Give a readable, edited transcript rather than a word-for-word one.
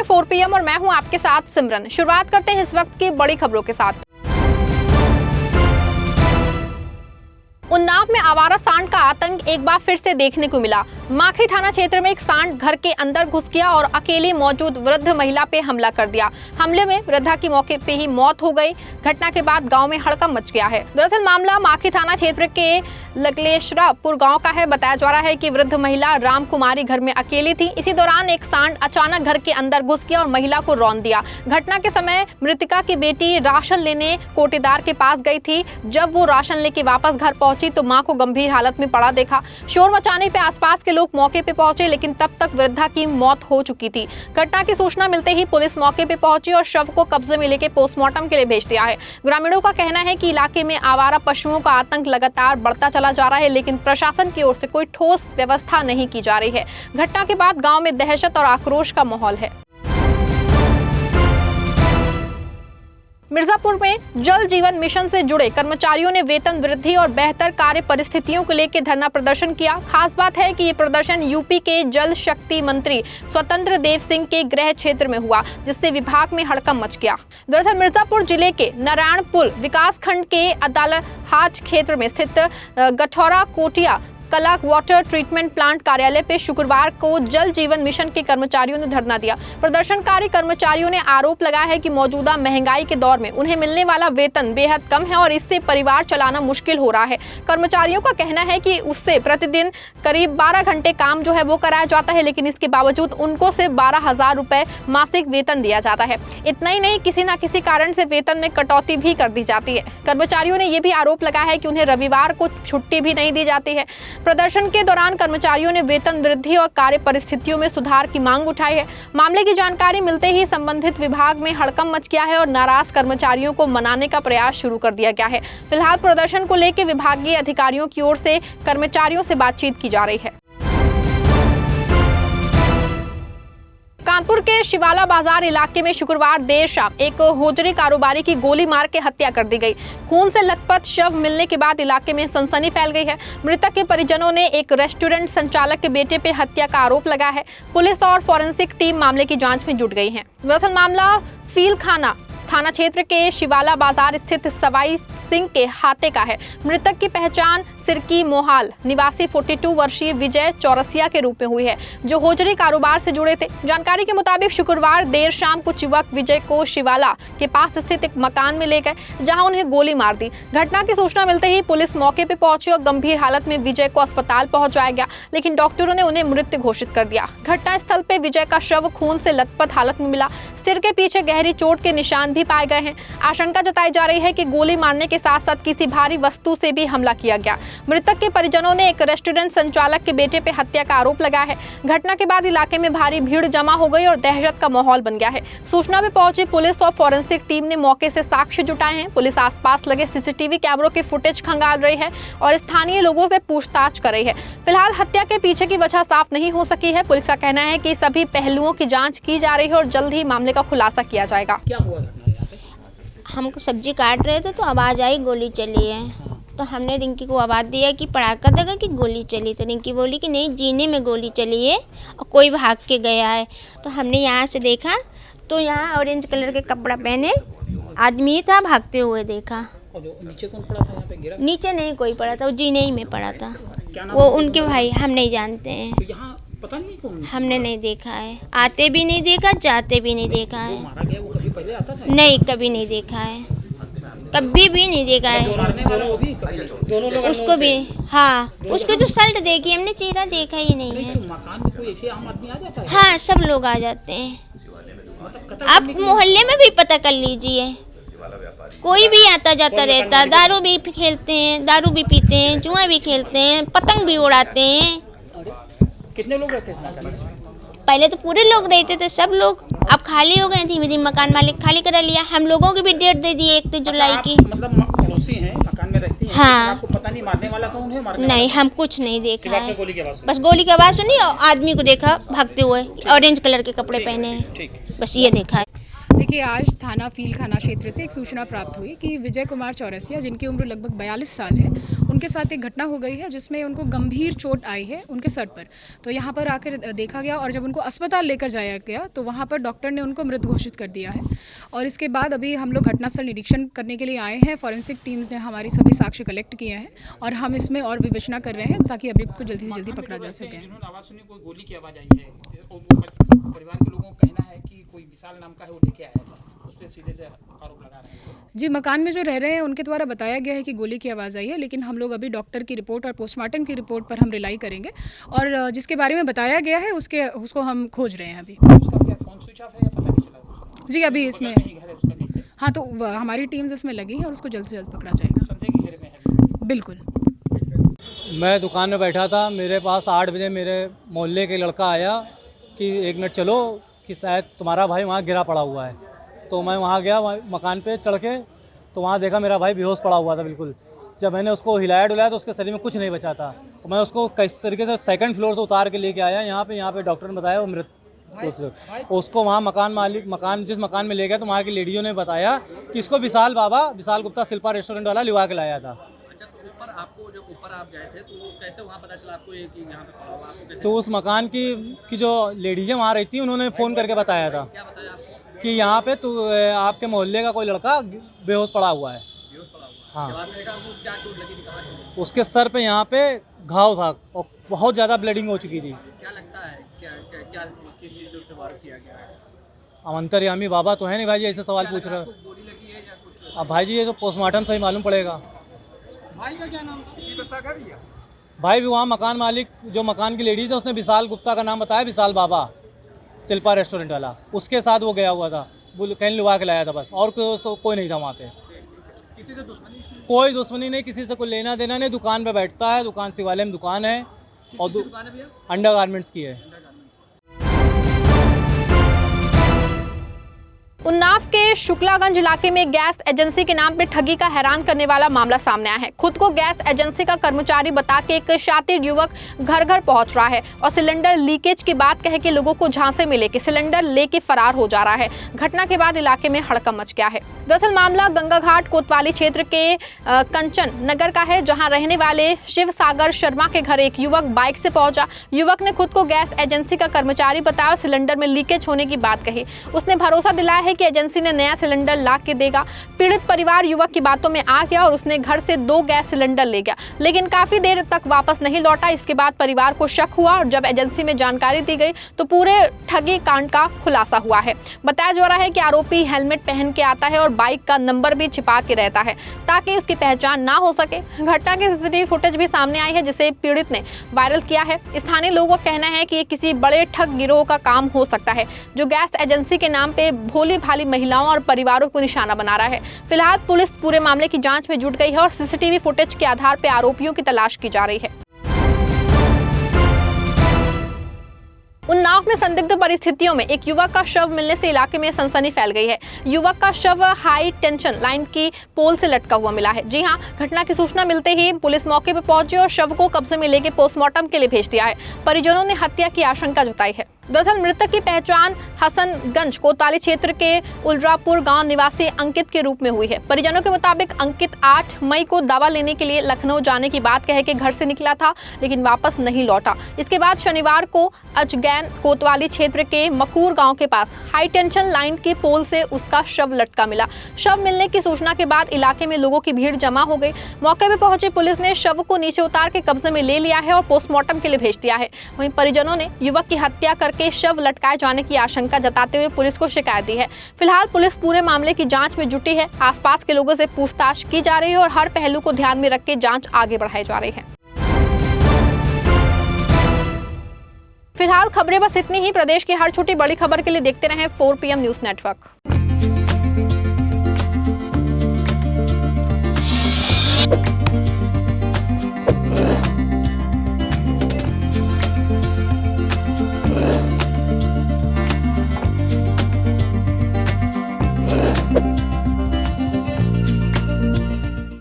है 4 PM और मैं हूं आपके साथ सिमरन। शुरुआत करते हैं इस वक्त की बड़ी खबरों के साथ। उन्नाव में आवारा सांड का आतंक एक बार फिर से देखने को मिला। माखी थाना क्षेत्र में एक सांड घर के अंदर घुस गया और अकेली मौजूद वृद्ध महिला पे हमला कर दिया। हमले में वृद्धा की मौके पे ही मौत हो गई। घटना के बाद गांव में हड़कंप मच गया है। दरअसल मामला माखी थाना क्षेत्र के लकलेश्वरापुर गांव का है। बताया जा रहा है कि वृद्ध महिला राम कुमारी घर में अकेली थी। इसी दौरान एक सांड अचानक घर के अंदर घुस गया और महिला को रौंद दिया। घटना के समय मृतका की बेटी राशन लेने कोटेदार के पास गई थी। जब वो राशन लेके वापस घर पहुंची तो मां को गंभीर हालत में पड़ा देखा। शोर मचाने पे आसपास के लोग मौके पे पहुंचे, लेकिन तब तक वृद्धा की मौत हो चुकी थी। घटना की सूचना मिलते ही पुलिस मौके पे पहुंची और शव को कब्जे में लेके पोस्टमार्टम के लिए भेज दिया है। ग्रामीणों का कहना है कि इलाके में आवारा पशुओं का आतंक लगातार बढ़ता चला जा रहा है, लेकिन प्रशासन की ओर से कोई ठोस व्यवस्था नहीं की जा रही है। घटना के बाद गांव में दहशत और आक्रोश का माहौल है। मिर्जापुर में जल जीवन मिशन से जुड़े कर्मचारियों ने वेतन वृद्धि और बेहतर कार्य परिस्थितियों को लेकर धरना प्रदर्शन किया। खास बात है कि ये प्रदर्शन यूपी के जल शक्ति मंत्री स्वतंत्र देव सिंह के गृह क्षेत्र में हुआ, जिससे विभाग में हड़कंप मच गया। दरअसल मिर्जापुर जिले के नारायणपुर विकास खंड के अदालहाज क्षेत्र में स्थित गठौरा कोटिया कला वाटर ट्रीटमेंट प्लांट कार्यालय पे शुक्रवार को जल जीवन मिशन के कर्मचारियों ने धरना दिया। प्रदर्शनकारी कर्मचारियों ने आरोप लगाया है कि मौजूदा महंगाई के दौर में उन्हें मिलने वाला वेतन बेहद कम है और इससे परिवार चलाना मुश्किल हो रहा है। कर्मचारियों का कहना है कि उससे प्रतिदिन करीब 12 घंटे काम जो है वो कराया जाता है, लेकिन इसके बावजूद उनको सिर्फ 12,000 रुपए मासिक वेतन दिया जाता है। इतना ही नहीं, किसी न किसी कारण से वेतन में कटौती भी कर दी जाती है। कर्मचारियों ने यह भी आरोप लगाया है कि उन्हें रविवार को छुट्टी भी नहीं दी जाती है। प्रदर्शन के दौरान कर्मचारियों ने वेतन वृद्धि और कार्य परिस्थितियों में सुधार की मांग उठाई है। मामले की जानकारी मिलते ही संबंधित विभाग में हड़कंप मच गया है और नाराज कर्मचारियों को मनाने का प्रयास शुरू कर दिया गया है। फिलहाल प्रदर्शन को लेकर विभागीय अधिकारियों की ओर से कर्मचारियों से बातचीत की जा रही है। कानपुर के शिवाला बाजार इलाके में शुक्रवार देर शाम एक होजरी कारोबारी की गोली मार के हत्या कर दी गई। खून से लथपथ शव मिलने के बाद इलाके में सनसनी फैल गई है। मृतक के परिजनों ने एक रेस्टोरेंट संचालक के बेटे पे हत्या का आरोप लगाया है। पुलिस और फॉरेंसिक टीम मामले की जांच में जुट गई है। दरअसल मामला फीलखाना थाना क्षेत्र के शिवाला बाजार स्थित सवाई सिंह के हाथे का है। मृतक की पहचान सिरकी मोहाल निवासी 42 वर्षीय विजय चौरसिया के रूप में हुई है, जो होजरी कारोबार से जुड़े थे। जानकारी के मुताबिक शुक्रवार देर शाम कुछ युवक विजय को शिवाला के पास स्थित एक मकान में ले गए, जहां उन्हें गोली मार दी। घटना की सूचना मिलते ही पुलिस मौके पर पहुंची और गंभीर हालत में विजय को अस्पताल पहुंचाया गया, लेकिन डॉक्टरों ने उन्हें मृत घोषित कर दिया। घटना स्थल पर विजय का शव खून से लथपथ हालत में मिला। सिर के पीछे गहरी चोट के निशान भी पाए गए हैं। आशंका जताई जा रही है कि गोली मारने के साथ साथ किसी भारी वस्तु से भी हमला किया गया। मृतक के परिजनों ने एक रेस्टोरेंट संचालक के बेटे पे हत्या का आरोप लगाया है। घटना के बाद इलाके में भारी भीड़ जमा हो गई और दहशत का माहौल बन गया है। सूचना पे पहुंची पुलिस और फॉरेंसिक टीम ने मौके से साक्ष्य जुटाए हैं। पुलिस आसपास लगे सीसीटीवी कैमरों की फुटेज खंगाल रही है और स्थानीय लोगों से पूछताछ कर रही है। फिलहाल हत्या के पीछे की वजह साफ नहीं हो सकी है। पुलिस का कहना है कि सभी पहलुओं की जाँच की जा रही है और जल्द ही मामले का खुलासा किया जाएगा। क्या हुआ? हम सब्जी काट रहे थे तो आवाज़ आई गोली चली है। तो हमने रिंकी को आवाज़ दिया कि पड़ाका देगा कि गोली चली। तो रिंकी बोली कि नहीं, जीने में गोली चली है और कोई भाग के गया है। तो हमने यहाँ से देखा तो यहाँ ऑरेंज कलर के कपड़ा पहने आदमी था, भागते हुए देखा। और जो नीचे कौन पड़ा था? यहाँ पे गिरा? नीचे नहीं कोई पड़ा था, वो जीने ही में पड़ा था। क्या नाम? वो उनके भाई, हम नहीं जानते हैं। तो यहाँ पता नहीं कौन? हमने नहीं देखा है, आते भी नहीं देखा, जाते भी नहीं देखा है। मारा गया वो कभी पहले आता था? नहीं, कभी नहीं देखा है, कभी भी नहीं देखा है। मारने वाला वो भी दोनों लोग उसको भी, हाँ, उसको तो शल्ट देखी, हमने चेहरा देखा ही नहीं है। तो मकान में कोई ऐसे आम आदमी आ जाता है? हाँ, सब लोग आ जाते हैं। मतलब आप मोहल्ले में भी पता कर लीजिए, कोई भी आता जाता रहता। दारू भी खेलते हैं, दारू भी पीते हैं, जुआ भी खेलते हैं, पतंग भी उड़ाते हैं। कितने लोग रहते हैं? पहले तो पूरे लोग रहते थे, सब लोग। अब खाली हो गए, धीमे धीमे मकान मालिक खाली करा लिया। हम लोगों की भी डेट दे दी 1 जुलाई की। मतलब पड़ोसी हैं, मकान में रहती हैं। हाँ। आपको पता नहीं मारने वाला कौन है? मारने नहीं, हम कुछ नहीं देखा है। गोली की आवाज़? बस गोली की आवाज़ सुनी और आदमी को देखा भागते हुए, ऑरेंज कलर के कपड़े पहने हैं, बस ये देखा है। देखिए, आज थाना फीलखाना क्षेत्र से एक सूचना प्राप्त हुई कि विजय कुमार चौरसिया, जिनकी उम्र लगभग 42 साल है, उनके साथ एक घटना हो गई है जिसमें उनको गंभीर चोट आई है उनके सर पर। तो यहाँ पर आकर देखा गया और जब उनको अस्पताल लेकर जाया गया तो वहाँ पर डॉक्टर ने उनको मृत घोषित कर दिया है। और इसके बाद अभी हम लोग घटनास्थल निरीक्षण करने के लिए आए हैं। फॉरेंसिक टीम्स ने हमारी सभी साक्ष्य कलेक्ट किए हैं और हम इसमें और विवेचना कर रहे हैं ताकि अभियुक्त को जल्दी से जल्दी पकड़ा जा सके। जिन्होंने आवाज़ सुनी, कोई गोली की आवाज़ आई है और परिवार के लोगों का कहना है कि कोई विशाल नाम का है वो लेके आया था, उस पर सीधे से आरोप लगा रहे हैं। जी, मकान में जो रह रहे हैं उनके द्वारा बताया गया है कि गोली की आवाज़ आई है, लेकिन हम लोग अभी डॉक्टर की रिपोर्ट और पोस्टमार्टम की रिपोर्ट पर हम रिलाई करेंगे और जिसके बारे में बताया गया है उसको हम खोज रहे हैं अभी। उसका क्या फ़ोन स्विच ऑफ है या पता नहीं चला उसका? जी, अभी इसमें घर है उसका कहीं पे? हाँ, तो हमारी टीम्स इसमें लगी हैं और उसको जल्द से जल्द पकड़ा जाएगा। संदेह के घेरे में है। बिल्कुल। मैं दुकान में बैठा था, मेरे पास 8 बजे मेरे मोहल्ले के लड़का आया कि 1 मिनट चलो कि शायद तुम्हारा भाई वहाँ गिरा पड़ा हुआ है। तो मैं वहाँ गया, मकान पे चढ़ के तो वहाँ देखा मेरा भाई बेहोश पड़ा हुआ था बिल्कुल। जब मैंने उसको हिलाया डुलाया तो उसके शरीर में कुछ नहीं बचा था। तो मैं उसको किस तरीके से 2nd फ्लोर से उतार के लेके आया यहाँ पे डॉक्टर ने बताया वो मृत। उसको वहाँ जिस मकान में ले गया तो वहाँ की लेडियों ने बताया कि इसको विशाल गुप्ता शिल्पा रेस्टोरेंट वाला लिवा के लाया था। अच्छा, तो ऊपर आप गए थे तो कैसे वहाँ पता चला आपको ये कि यहाँ पे पड़ा हुआ आपको? तो उस मकान की जो लेडीजें वहाँ रहती हैं उन्होंने फ़ोन करके बताया था क्या बताया आपको? कि यहाँ पे तो आपके मोहल्ले का कोई लड़का बेहोश पड़ा हुआ है। बेहोश पड़ा हुआ है। हाँ, जब आपने देखा आपको क्या चोट लगी थी, कहाँ चोट लगी? उसके सर पे यहाँ पे घाव था और बहुत ज़्यादा ब्लीडिंग हो चुकी थी। क्या लगता है क्या किस चीज़ से उससे वार किया गया है? अब अंतर्यामी बाबा तो है नहीं भाई जी, ऐसे सवाल पूछ रहे हो। आपको गोली लगी है या कुछ? अब भाई जी ये तो पोस्टमार्टम से ही मालूम पड़ेगा। भाई का क्या नाम था? इसी बसा का भैया? भाई भी वहाँ मकान मालिक जो मकान की लेडीज़ है उसने विशाल गुप्ता का नाम बताया, विशाल बाबा शिल्पा रेस्टोरेंट वाला, उसके साथ वो गया हुआ था, वो कहीं लुवा के लाया था बस, और कोई नहीं था वहाँ पे। किसी से दुश्मनी? कोई दुश्मनी नहीं, किसी से कोई लेना देना नहीं। दुकान पे बैठता है, दुकान शिवालय में दुकान है और दुकान है भैया? अंडर गारमेंट्स की है। उन्नाव के शुक्लागंज इलाके में गैस एजेंसी के नाम पे ठगी का हैरान करने वाला मामला सामने आया है। खुद को गैस एजेंसी का कर्मचारी बता के एक शातिर युवक घर घर पहुंच रहा है और सिलेंडर लीकेज की बात कह के लोगों को झांसे में लेके सिलेंडर लेके फरार हो जा रहा है। घटना के बाद इलाके में हड़कंप मच गया है। दरअसल मामला गंगा घाट कोतवाली क्षेत्र के कंचन नगर का है, जहां रहने वाले शिव सागर शर्मा के घर एक युवक बाइक से पहुंचा। युवक ने खुद को गैस एजेंसी का कर्मचारी बताया, सिलेंडर में लीकेज होने की बात कही। उसने भरोसा दिलाया कि एजेंसी ने नया सिलेंडर ला के देगा। पीड़ित परिवार युवक की बातों में आ गया और उसने घर से 2 गैस सिलेंडर ले गया, लेकिन काफी देर तक वापस नहीं लौटा। इसके बाद परिवार को शक हुआ और जब एजेंसी में जानकारी दी गई तो पूरे ठगी कांड का खुलासा हुआ है। बताया जा रहा है कि आरोपी हेलमेट पहन के आता है और बाइक का नंबर भी छिपा के रहता है ताकि उसकी पहचान ना हो सके। घटना की सीसीटीवी फुटेज भी सामने आई है जिसे पीड़ित ने वायरल किया है। स्थानीय लोगों का कहना है कि ये किसी बड़े ठग गिरोह का काम हो सकता है जो गैस एजेंसी के नाम पे भोली भाली महिलाओं और परिवारों को निशाना बना रहा है। फिलहाल पुलिस पूरे मामले की जांच में जुट गई है और सीसीटीवी फुटेज के आधार पर आरोपियों की तलाश की जा रही है। उन्नाव में संदिग्ध परिस्थितियों में एक युवक का शव मिलने से इलाके में सनसनी फैल गई है। युवक का शव हाई टेंशन लाइन की पोल से लटका हुआ मिला है। जी हां, घटना की सूचना मिलते ही पुलिस मौके पर पहुंची और शव को कब्जे में लेकर पोस्टमार्टम के लिए भेज दिया है। परिजनों ने हत्या की आशंका जताई है। दरअसल मृतक की पहचान हसनगंज कोतवाली क्षेत्र के उलरापुर गांव निवासी अंकित के रूप में हुई है। परिजनों के मुताबिक अंकित 8 मई को दवा लेने के लिए लखनऊ जाने की बात कह के घर से निकला था, लेकिन वापस नहीं लौटा। इसके बाद शनिवार को अजगैन कोतवाली क्षेत्र के मकूर गांव के पास हाई टेंशन लाइन की पोल से उसका शव लटका मिला। शव मिलने की सूचना के बाद इलाके में लोगों की भीड़ जमा हो गई। मौके पर पहुंची पुलिस ने शव को नीचे उतार के कब्जे में ले लिया है और पोस्टमार्टम के लिए भेज दिया है। वहीं परिजनों ने युवक की हत्या करके शव लटकाए जाने की आशंका जताते हुए पुलिस को शिकायत दी है। फिलहाल पुलिस पूरे मामले की जांच में जुटी है। आसपास के लोगों से पूछताछ की जा रही है और हर पहलू को ध्यान में रख के जांच आगे बढ़ाई जा रही है। फिलहाल खबरें बस इतनी ही। प्रदेश की हर छोटी बड़ी खबर के लिए देखते रहें 4 PM न्यूज़ नेटवर्क।